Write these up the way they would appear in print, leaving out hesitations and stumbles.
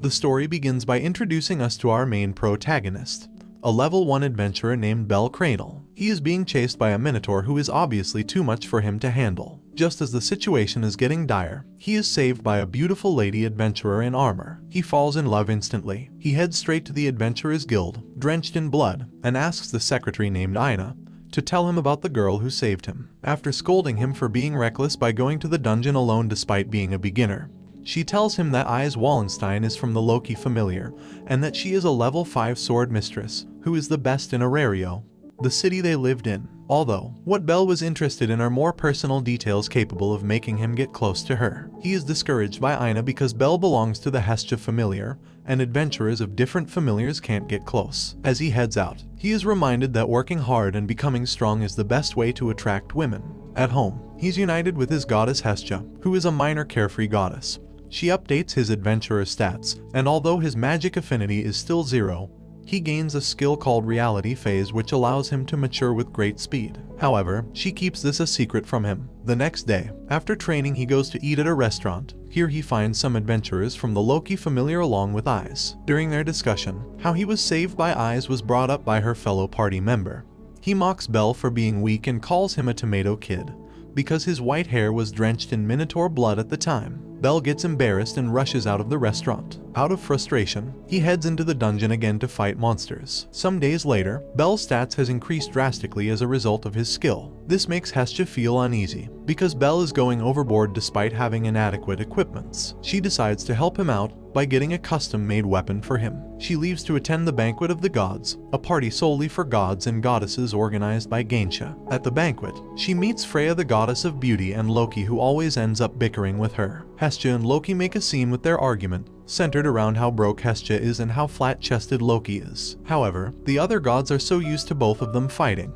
The story begins by introducing us to our main protagonist, a level 1 adventurer named Bel Cradle. He is being chased by a minotaur who is obviously too much for him to handle. Just as the situation is getting dire, he is saved by a beautiful lady adventurer in armor. He falls in love instantly. He heads straight to the Adventurers Guild, drenched in blood, and asks the secretary named Ina to tell him about the girl who saved him. After scolding him for being reckless by going to the dungeon alone despite being a beginner, she tells him that Ys Wallenstein is from the Loki familiar, and that she is a level 5 sword mistress, who is the best in Arario, the city they lived in. Although, what Bel was interested in are more personal details capable of making him get close to her. He is discouraged by Ina because Bel belongs to the Hestia familiar, and adventurers of different familiars can't get close. As he heads out, he is reminded that working hard and becoming strong is the best way to attract women. At home, he's united with his goddess Hestia, who is a minor carefree goddess. She updates his adventurer stats, and although his magic affinity is still 0, he gains a skill called Reality Phase which allows him to mature with great speed. However, she keeps this a secret from him. The next day, after training, he goes to eat at a restaurant. Here he finds some adventurers from the Loki familiar along with Ys. During their discussion, how he was saved by Ys was brought up by her fellow party member. He mocks Bel for being weak and calls him a tomato kid, because his white hair was drenched in minotaur blood at the time. Bel gets embarrassed and rushes out of the restaurant. Out of frustration, he heads into the dungeon again to fight monsters. Some days later, Bel's stats has increased drastically as a result of his skill. This makes Hestia feel uneasy, because Bel is going overboard despite having inadequate equipments. She decides to help him out by getting a custom-made weapon for him. She leaves to attend the Banquet of the Gods, a party solely for gods and goddesses organized by Gainsha. At the banquet, she meets Freya, the goddess of beauty, and Loki, who always ends up bickering with her. Hestia and Loki make a scene with their argument, centered around how broke Hestia is and how flat-chested Loki is. However, the other gods are so used to both of them fighting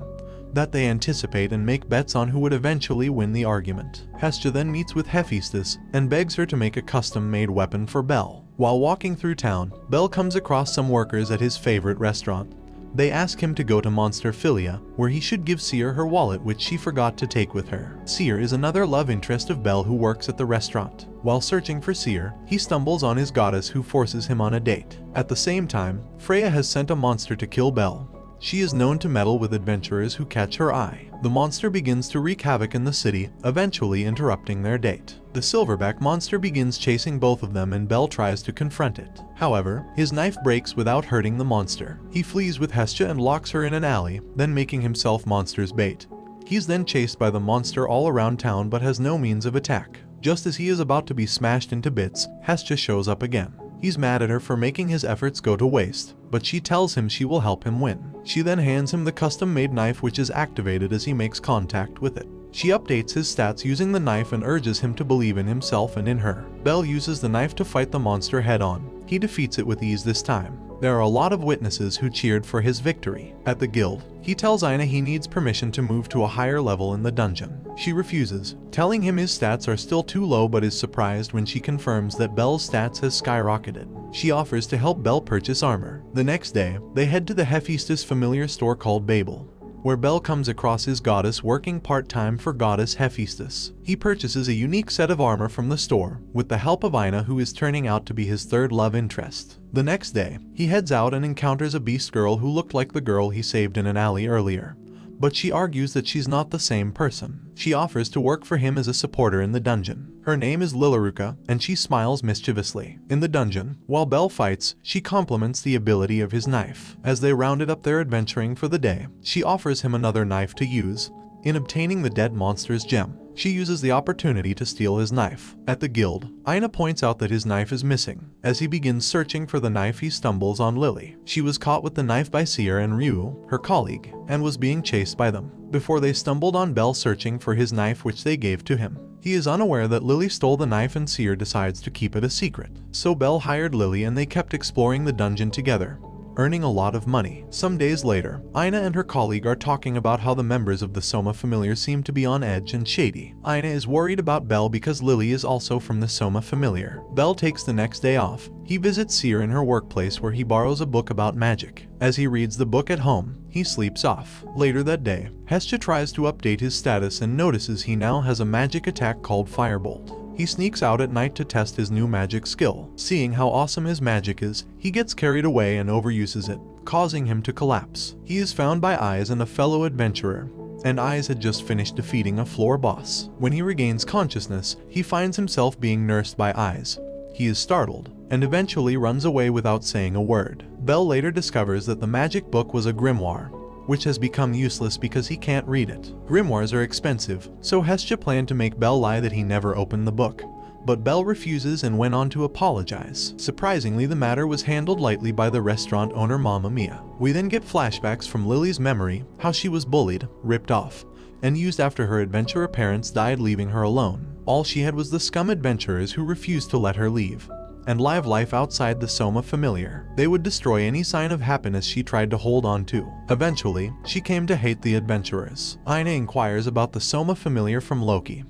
that they anticipate and make bets on who would eventually win the argument. Hestia then meets with Hephaestus and begs her to make a custom-made weapon for Bel. While walking through town, Bel comes across some workers at his favorite restaurant. They ask him to go to Monsterphilia, where he should give Seer her wallet, which she forgot to take with her. Seer is another love interest of Bel who works at the restaurant. While searching for Seer, he stumbles on his goddess who forces him on a date. At the same time, Freya has sent a monster to kill Bel. She is known to meddle with adventurers who catch her eye. The monster begins to wreak havoc in the city, eventually interrupting their date. The silverback monster begins chasing both of them and Bel tries to confront it. However, his knife breaks without hurting the monster. He flees with Hestia and locks her in an alley, then making himself monster's bait. He's then chased by the monster all around town but has no means of attack. Just as he is about to be smashed into bits, Hestia shows up again. He's mad at her for making his efforts go to waste, but she tells him she will help him win. She then hands him the custom-made knife which is activated as he makes contact with it. She updates his stats using the knife and urges him to believe in himself and in her. Bel uses the knife to fight the monster head-on. He defeats it with ease this time. There are a lot of witnesses who cheered for his victory. At the guild, he tells Ina he needs permission to move to a higher level in the dungeon. She refuses, telling him his stats are still too low, but is surprised when she confirms that Bel's stats has skyrocketed. She offers to help Bel purchase armor. The next day, they head to the Hephaestus familiar store called Babel, where Bel comes across his goddess working part-time for goddess Hephaestus. He purchases a unique set of armor from the store, with the help of Ina, who is turning out to be his third love interest. The next day, he heads out and encounters a beast girl who looked like the girl he saved in an alley earlier, but she argues that she's not the same person. She offers to work for him as a supporter in the dungeon. Her name is Lilaruka, and she smiles mischievously. In the dungeon, while Bel fights, she compliments the ability of his knife. As they rounded up their adventuring for the day, she offers him another knife to use in obtaining the dead monster's gem. She uses the opportunity to steal his knife. At the guild, Ina points out that his knife is missing. As he begins searching for the knife, he stumbles on Lily. She was caught with the knife by Seer and Ryu, her colleague, and was being chased by them, before they stumbled on Bel searching for his knife, which they gave to him. He is unaware that Lily stole the knife and Seer decides to keep it a secret. So Bel hired Lily and they kept exploring the dungeon together, earning a lot of money. Some days later, Ina and her colleague are talking about how the members of the Soma Familiar seem to be on edge and shady. Ina is worried about Bel because Lily is also from the Soma Familiar. Bel takes the next day off. He visits Seer in her workplace where he borrows a book about magic. As he reads the book at home, he sleeps off. Later that day, Hestia tries to update his status and notices he now has a magic attack called Firebolt. He sneaks out at night to test his new magic skill. Seeing how awesome his magic is, he gets carried away and overuses it, causing him to collapse. He is found by Eyes and a fellow adventurer, and Eyes had just finished defeating a floor boss. When he regains consciousness, he finds himself being nursed by Eyes. He is startled, and eventually runs away without saying a word. Belle later discovers that the magic book was a grimoire, which has become useless because he can't read it. Grimoires are expensive, so Hestia planned to make Belle lie that he never opened the book. But Belle refuses and went on to apologize. Surprisingly, the matter was handled lightly by the restaurant owner Mamma Mia. We then get flashbacks from Lily's memory, how she was bullied, ripped off, and used after her adventurer parents died, leaving her alone. All she had was the scum adventurers who refused to let her leave and live life outside the Soma Familiar. They would destroy any sign of happiness she tried to hold on to. Eventually, she came to hate the adventurers. Aina inquires about the Soma Familiar from Loki,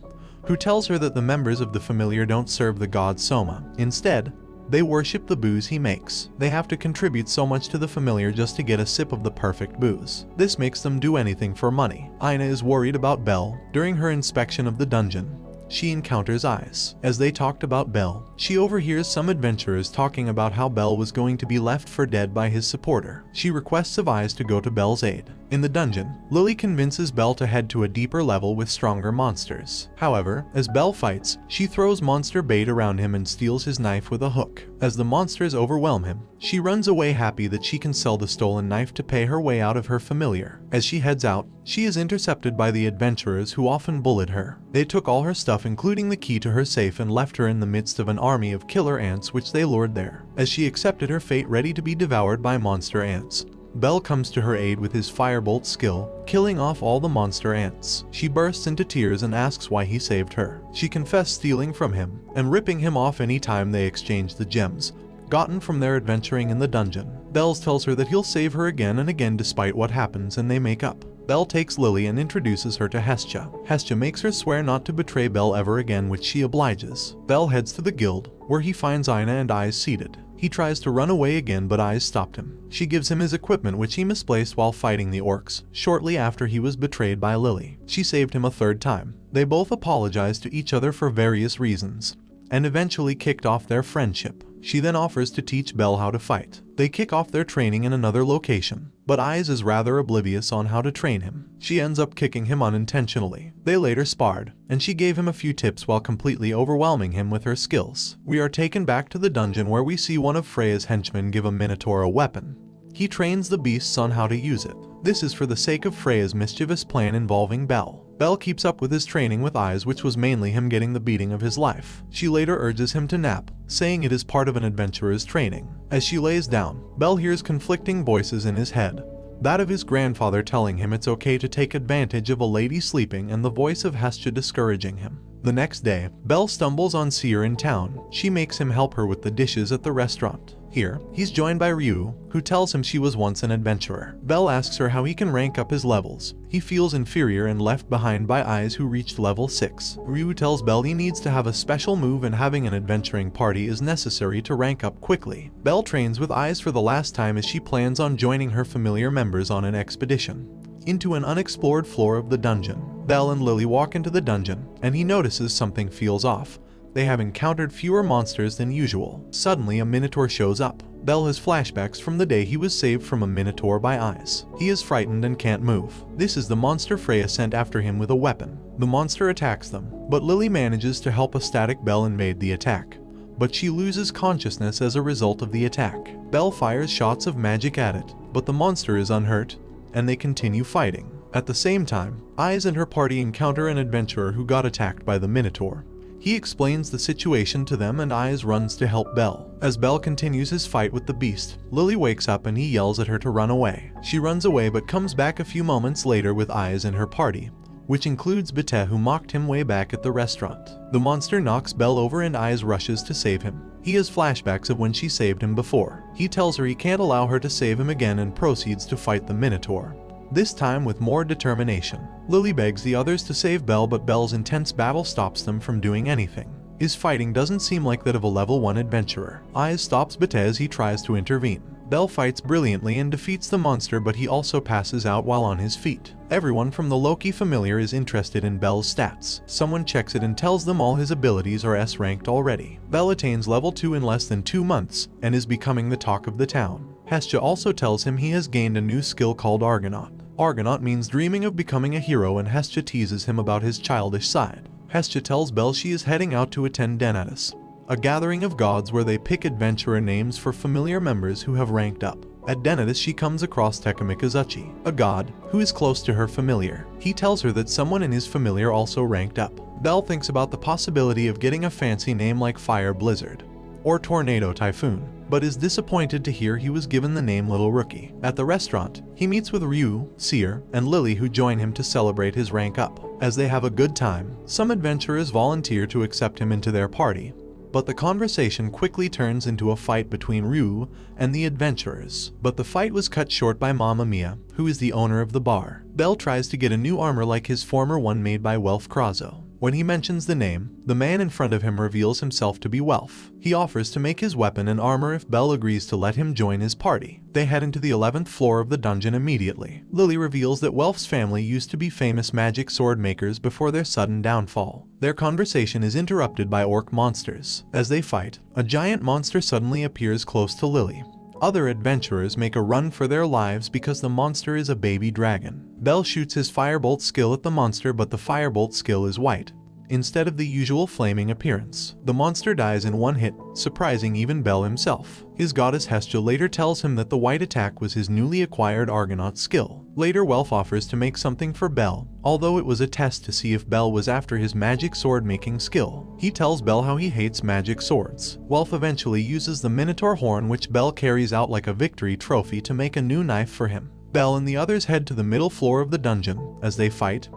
who tells her that the members of the Familiar don't serve the god Soma. Instead, they worship the booze he makes. They have to contribute so much to the Familiar just to get a sip of the perfect booze. This makes them do anything for money. Aina is worried about Belle. During her inspection of the dungeon, she encounters Eyes. As they talked about Belle, she overhears some adventurers talking about how Belle was going to be left for dead by his supporter. She requests of Eyes to go to Belle's aid. In the dungeon, Lily convinces Belle to head to a deeper level with stronger monsters. However, as Belle fights, she throws monster bait around him and steals his knife with a hook. As the monsters overwhelm him, she runs away happy that she can sell the stolen knife to pay her way out of her familiar. As she heads out, she is intercepted by the adventurers who often bullied her. They took all her stuff, including the key to her safe, and left her in the midst of an army of killer ants which they lured there. As she accepted her fate, ready to be devoured by monster ants, Belle comes to her aid with his firebolt skill, killing off all the monster ants. She bursts into tears and asks why he saved her. She confessed stealing from him and ripping him off any time they exchanged the gems gotten from their adventuring in the dungeon. Belle tells her that he'll save her again and again despite what happens, and they make up. Belle takes Lily and introduces her to Hestia. Hestia makes her swear not to betray Belle ever again, which she obliges. Belle heads to the guild, where he finds Aina and Eyes seated. He tries to run away again, but Eyes stopped him. She gives him his equipment, which he misplaced while fighting the orcs, shortly after he was betrayed by Lily. She saved him a third time. They both apologized to each other for various reasons, and eventually kicked off their friendship. She then offers to teach Belle how to fight. They kick off their training in another location, but Eyes is rather oblivious on how to train him. She ends up kicking him unintentionally. They later sparred, and she gave him a few tips while completely overwhelming him with her skills. We are taken back to the dungeon where we see one of Freya's henchmen give a minotaur a weapon. He trains the beasts on how to use it. This is for the sake of Freya's mischievous plan involving Belle. Belle keeps up with his training with Eyes, which was mainly him getting the beating of his life. She later urges him to nap, saying it is part of an adventurer's training. As she lays down, Belle hears conflicting voices in his head. That of his grandfather telling him it's okay to take advantage of a lady sleeping, and the voice of Hestia discouraging him. The next day, Belle stumbles on Seer in town. She makes him help her with the dishes at the restaurant. Here, he's joined by Ryu, who tells him she was once an adventurer. Belle asks her how he can rank up his levels. He feels inferior and left behind by Eyes, who reached level 6. Ryu tells Belle he needs to have a special move, and having an adventuring party is necessary to rank up quickly. Belle trains with Eyes for the last time as she plans on joining her familiar members on an expedition into an unexplored floor of the dungeon. Belle and Lily walk into the dungeon, and he notices something feels off. They have encountered fewer monsters than usual. Suddenly, a minotaur shows up. Belle has flashbacks from the day he was saved from a minotaur by Eyes. He is frightened and can't move. This is the monster Freya sent after him with a weapon. The monster attacks them, but Lily manages to help a static Belle invade the attack, but she loses consciousness as a result of the attack. Belle fires shots of magic at it, but the monster is unhurt, and they continue fighting. At the same time, Eyes and her party encounter an adventurer who got attacked by the minotaur. He explains the situation to them, and Eyes runs to help Belle. As Belle continues his fight with the beast, Lily wakes up and he yells at her to run away. She runs away but comes back a few moments later with Eyes and her party, which includes Bete, who mocked him way back at the restaurant. The monster knocks Belle over and Eyes rushes to save him. He has flashbacks of when she saved him before. He tells her he can't allow her to save him again and proceeds to fight the minotaur, this time with more determination. Lily begs the others to save Belle, but Belle's intense battle stops them from doing anything. His fighting doesn't seem like that of a level 1 adventurer. Eyes stops Bete as he tries to intervene. Bell fights brilliantly and defeats the monster, but he also passes out while on his feet. Everyone from the Loki familiar is interested in Bell's stats. Someone checks it and tells them all his abilities are S-ranked already. Bell attains level 2 in less than 2 months and is becoming the talk of the town. Hestia also tells him he has gained a new skill called Argonaut. Argonaut means dreaming of becoming a hero, and Hestia teases him about his childish side. Hestia tells Bell she is heading out to attend Denatus, a gathering of gods where they pick adventurer names for familiar members who have ranked up. At Denatus, she comes across Takemikazuchi, a god who is close to her familiar. He tells her that someone in his familiar also ranked up. Bell thinks about the possibility of getting a fancy name like Fire Blizzard or Tornado Typhoon, but is disappointed to hear he was given the name Little Rookie. At the restaurant, he meets with Ryu, Seer, and Lily, who join him to celebrate his rank up. As they have a good time, some adventurers volunteer to accept him into their party, but the conversation quickly turns into a fight between Ryu and the adventurers. But the fight was cut short by Mamma Mia, who is the owner of the bar. Bell tries to get a new armor like his former one made by Welf Krazo. When he mentions the name, the man in front of him reveals himself to be Welf. He offers to make his weapon and armor if Bell agrees to let him join his party. They head into the 11th floor of the dungeon immediately. Lily reveals that Welf's family used to be famous magic sword makers before their sudden downfall. Their conversation is interrupted by orc monsters. As they fight, a giant monster suddenly appears close to Lily. Other adventurers make a run for their lives because the monster is a baby dragon. Bell shoots his firebolt skill at the monster, but the firebolt skill is white instead of the usual flaming appearance. The monster dies in one hit, surprising even Bell himself. His goddess Hestia later tells him that the white attack was his newly acquired Argonaut skill. Later, Welf offers to make something for Bell, although it was a test to see if Bell was after his magic sword making skill. He tells Bell how he hates magic swords. Welf eventually uses the Minotaur horn, which Bell carries out like a victory trophy, to make a new knife for him. Bell and the others head to the middle floor of the dungeon. As they fight,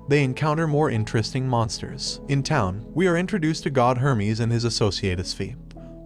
they encounter more interesting monsters. In town, we are introduced to God Hermes and his associate Sphi,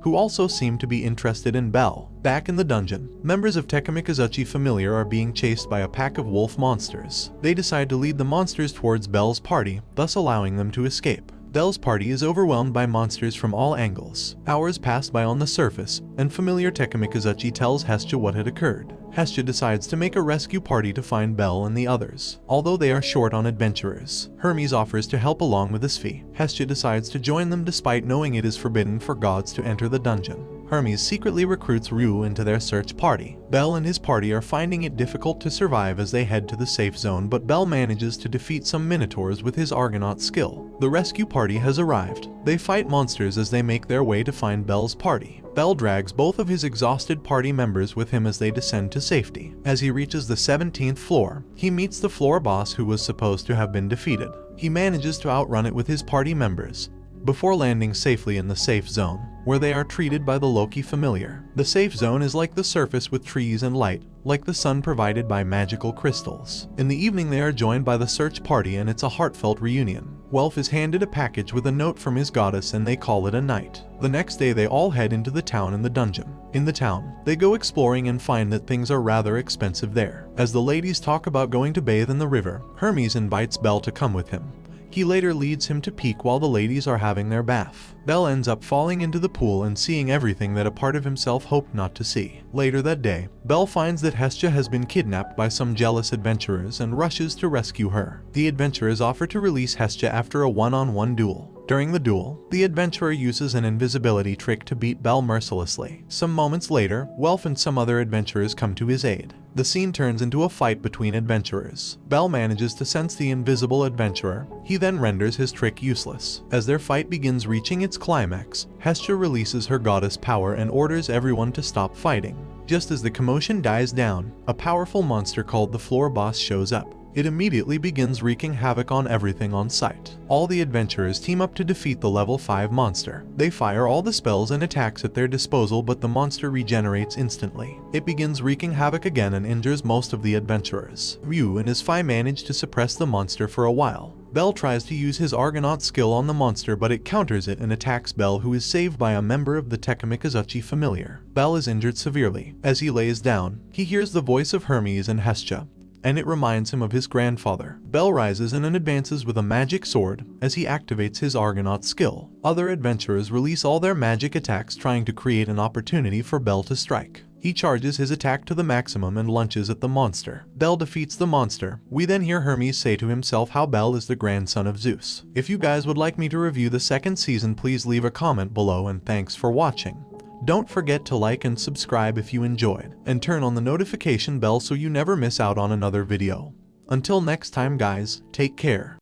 who also seem to be interested in Bell. Back in the dungeon, members of Takemikazuchi familiar are being chased by a pack of wolf monsters. They decide to lead the monsters towards Bell's party, thus allowing them to escape. Bell's party is overwhelmed by monsters from all angles. Hours pass by on the surface, and familiar Takemikazuchi tells Hestia what had occurred. Hestia decides to make a rescue party to find Bell and the others, although they are short on adventurers. Hermes offers to help along with Sphi. Hestia decides to join them despite knowing it is forbidden for gods to enter the dungeon. Hermes secretly recruits Ryu into their search party. Bell and his party are finding it difficult to survive as they head to the safe zone, but Bell manages to defeat some minotaurs with his Argonaut skill. The rescue party has arrived. They fight monsters as they make their way to find Bell's party. Bell drags both of his exhausted party members with him as they descend to safety. As he reaches the 17th floor, he meets the floor boss who was supposed to have been defeated. He manages to outrun it with his party members, before landing safely in the safe zone, where they are treated by the Loki familiar. The safe zone is like the surface with trees and light, like the sun provided by magical crystals. In the evening, they are joined by the search party and it's a heartfelt reunion. Welf is handed a package with a note from his goddess and they call it a night. The next day, they all head into the town and the dungeon. In the town, they go exploring and find that things are rather expensive there. As the ladies talk about going to bathe in the river, Hermes invites Bell to come with him. He later leads him to peek while the ladies are having their bath. Bell ends up falling into the pool and seeing everything that a part of himself hoped not to see. Later that day, Bell finds that Hestia has been kidnapped by some jealous adventurers and rushes to rescue her. The adventurers offer to release Hestia after a one-on-one duel. During the duel, the adventurer uses an invisibility trick to beat Bell mercilessly. Some moments later, Welf and some other adventurers come to his aid. The scene turns into a fight between adventurers. Bell manages to sense the invisible adventurer. He then renders his trick useless. As their fight begins reaching its climax, Hestia releases her goddess power and orders everyone to stop fighting. Just as the commotion dies down, a powerful monster called the floor boss shows up. It immediately begins wreaking havoc on everything on sight. All the adventurers team up to defeat the level 5 monster. They fire all the spells and attacks at their disposal, but the monster regenerates instantly. It begins wreaking havoc again and injures most of the adventurers. Ryu and his Sphi manage to suppress the monster for a while. Bell tries to use his Argonaut skill on the monster, but it counters it and attacks Bell, who is saved by a member of the Takemikazuchi familiar. Bell is injured severely. As he lays down, he hears the voice of Hermes and Hestia, and it reminds him of his grandfather. Bell rises and advances with a magic sword as he activates his Argonaut skill. Other adventurers release all their magic attacks, trying to create an opportunity for Bell to strike. He charges his attack to the maximum and lunges at the monster. Bel defeats the monster. We then hear Hermes say to himself how Bel is the grandson of Zeus. If you guys would like me to review the second season, please leave a comment below, and thanks for watching. Don't forget to like and subscribe if you enjoyed, and turn on the notification bell so you never miss out on another video. Until next time guys, take care.